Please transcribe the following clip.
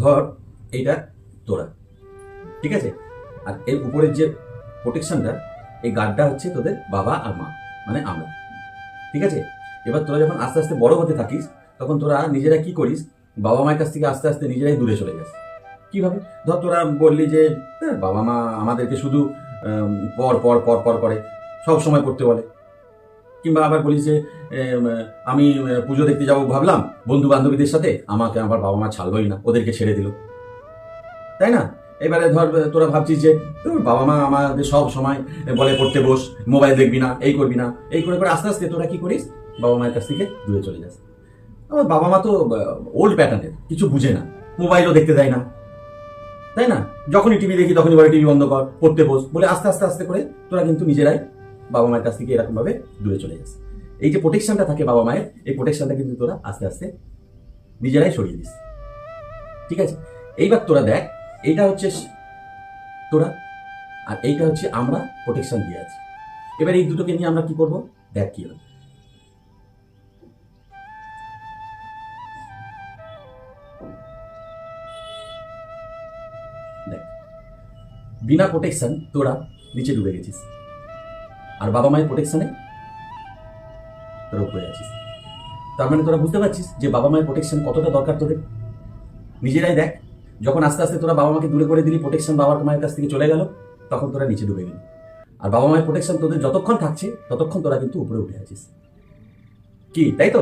ধর এইটা তোরা, ঠিক আছে, আর এর উপরের যে প্রোটেকশনটা, এই গার্ডটা হচ্ছে তোদের বাবা আর মা, মানে আমরা, ঠিক আছে। এবার তোরা যখন আস্তে আস্তে বড় হতে থাকিস, তখন তোরা নিজেরা কি করিস, বাবা মায়ের কাছ থেকে আস্তে আস্তে নিজেরাই দূরে চলে যাস। কিভাবে? ধর তোরা বললি যে বাবা মা আমাদেরকে শুধু পর পর পর পর করে, সব সময় পড়তে বলে। কিংবা আবার বলিস যে আমি পুজো দেখতে যাবো ভাবলাম বন্ধু বান্ধবীদের সাথে, আমাকে আমার বাবা মা ছাড়লোই না, ওদেরকে ছেড়ে দিল, তাই না? এবারে ধর তোরা ভাবছিস যে তোর বাবা মা আমাদের সব সময় বলে পড়তে বস, মোবাইল দেখবি না, এই করবি না, এই করে করে আস্তে আস্তে তোরা কি করিস, বাবা মায়ের কাছ থেকে দূরে চলে যাস। আমার বাবা মা তো ওল্ড প্যাটার্নের, কিছু বুঝে না, মোবাইলও দেখতে দেয় না, তাই না? যখনই টিভি দেখি তখনই বলে টিভি বন্ধ কর, পড়তে বস, বলে আস্তে আস্তে আস্তে করে তোরা কিন্তু নিজেরাই বাবা মায়ের কাছ থেকে এরকম ভাবে দূরে চলে যাস। এই যে প্রোটেকশনটা থাকে বাবা মায়ের, এই প্রোটেকশনটা কিন্তু তোরা আস্তে আস্তে নিজেরাই সরিয়ে দিস, ঠিক আছে। এইবার তোরা দেখ, এইটা হচ্ছে তোরা, আর এইটা হচ্ছে আমরা প্রোটেকশন দিয়ে আছি। এবার এই দুটোকে নিয়ে আমরা কি করব, দেখ কি হবে। দেখ, বিনা প্রোটেকশন তোরা নিচে ডুবে গেছিস, আর বাবা মায়ের প্রোটেকশনে তোরা উপরে আছিস। তার মানে তোরা বুঝতে পারছিস যে বাবা মায়ের প্রোটেকশন কতটা দরকার তোদের। নিজেরাই দেখ, যখন আস্তে আস্তে তোরা বাবা মাকে দূরে করে দিলি, প্রোটেকশন বাবার মায়ের কাছ থেকে চলে গেল, তখন তোরা নিচে ডুবে গেলি। আর বাবা মায়ের প্রোটেকশন তোদের যতক্ষণ থাকছে ততক্ষণ তোরা কিন্তু উপরে উঠে আছিস, কি তাই তো?